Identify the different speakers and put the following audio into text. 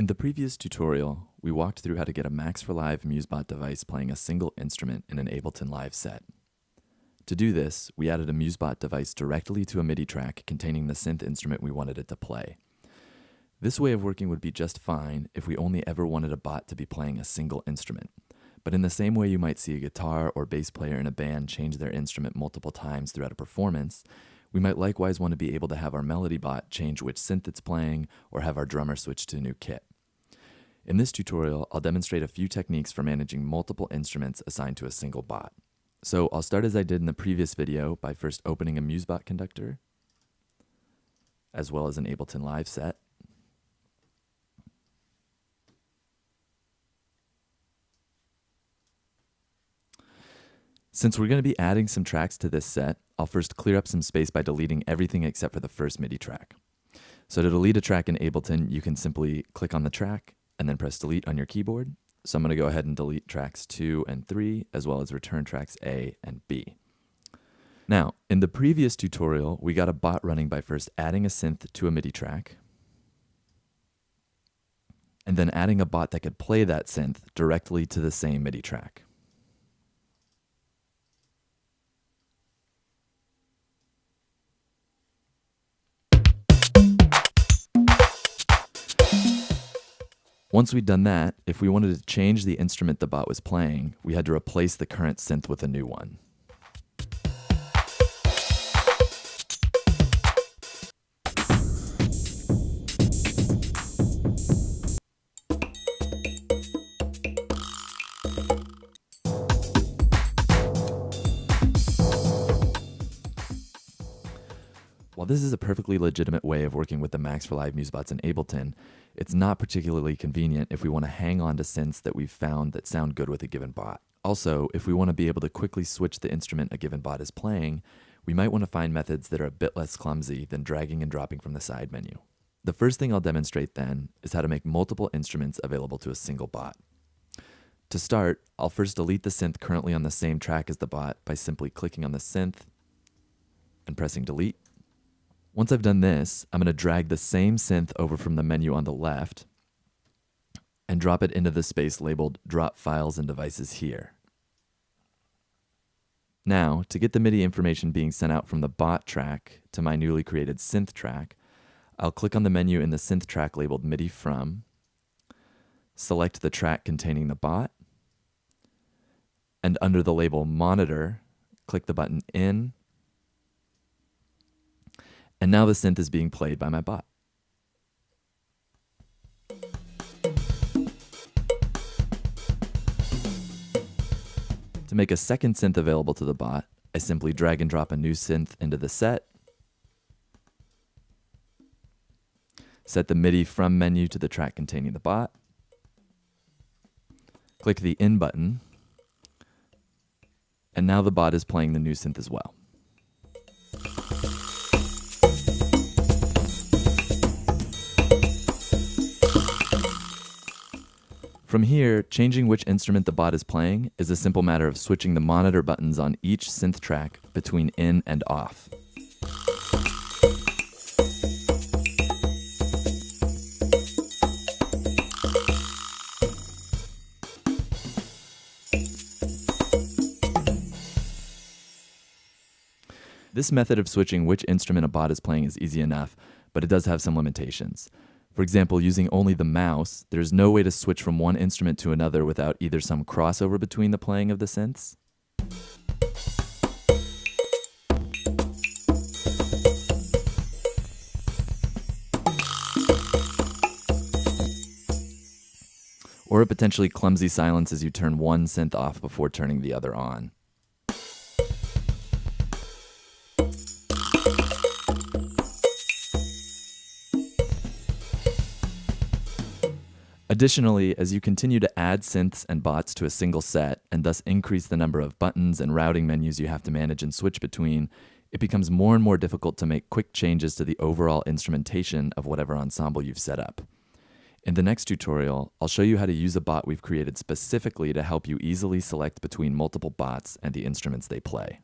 Speaker 1: In the previous tutorial, we walked through how to get a Max for Live MuseBot device playing a single instrument in an Ableton Live set. To do this, we added a MuseBot device directly to a MIDI track containing the synth instrument we wanted it to play. This way of working would be just fine if we only ever wanted a bot to be playing a single instrument. But in the same way you might see a guitar or bass player in a band change their instrument multiple times throughout a performance, we might likewise want to be able to have our melody bot change which synth it's playing or have our drummer switch to a new kit. In this tutorial, I'll demonstrate a few techniques for managing multiple instruments assigned to a single bot. So I'll start as I did in the previous video by first opening a MuseBot conductor, as well as an Ableton Live set. Since we're going to be adding some tracks to this set, I'll first clear up some space by deleting everything except for the first MIDI track. So to delete a track in Ableton, you can simply click on the track and then press delete on your keyboard. So I'm going to go ahead and delete tracks 2 and 3, as well as return tracks A and B. Now, in the previous tutorial, we got a bot running by first adding a synth to a MIDI track, and then adding a bot that could play that synth directly to the same MIDI track. Once we'd done that, if we wanted to change the instrument the bot was playing, we had to replace the current synth with a new one. While this is a perfectly legitimate way of working with the Max for Live MuseBots in Ableton, it's not particularly convenient if we want to hang on to synths that we've found that sound good with a given bot. Also, if we want to be able to quickly switch the instrument a given bot is playing, we might want to find methods that are a bit less clumsy than dragging and dropping from the side menu. The first thing I'll demonstrate then is how to make multiple instruments available to a single bot. To start, I'll first delete the synth currently on the same track as the bot by simply clicking on the synth and pressing delete. Once I've done this, I'm going to drag the same synth over from the menu on the left and drop it into the space labeled Drop Files and Devices here. Now, to get the MIDI information being sent out from the bot track to my newly created synth track, I'll click on the menu in the synth track labeled MIDI From, select the track containing the bot, and under the label Monitor, click the button In, and now the synth is being played by my bot. To make a second synth available to the bot, I simply drag and drop a new synth into the set, set the MIDI From menu to the track containing the bot, click the In button, and now the bot is playing the new synth as well. From here, changing which instrument the bot is playing is a simple matter of switching the monitor buttons on each synth track between in and off. This method of switching which instrument a bot is playing is easy enough, but it does have some limitations. For example, using only the mouse, there's no way to switch from one instrument to another without either some crossover between the playing of the synths, or a potentially clumsy silence as you turn one synth off before turning the other on. Additionally, as you continue to add synths and bots to a single set, and thus increase the number of buttons and routing menus you have to manage and switch between, it becomes more and more difficult to make quick changes to the overall instrumentation of whatever ensemble you've set up. In the next tutorial, I'll show you how to use a bot we've created specifically to help you easily select between multiple bots and the instruments they play.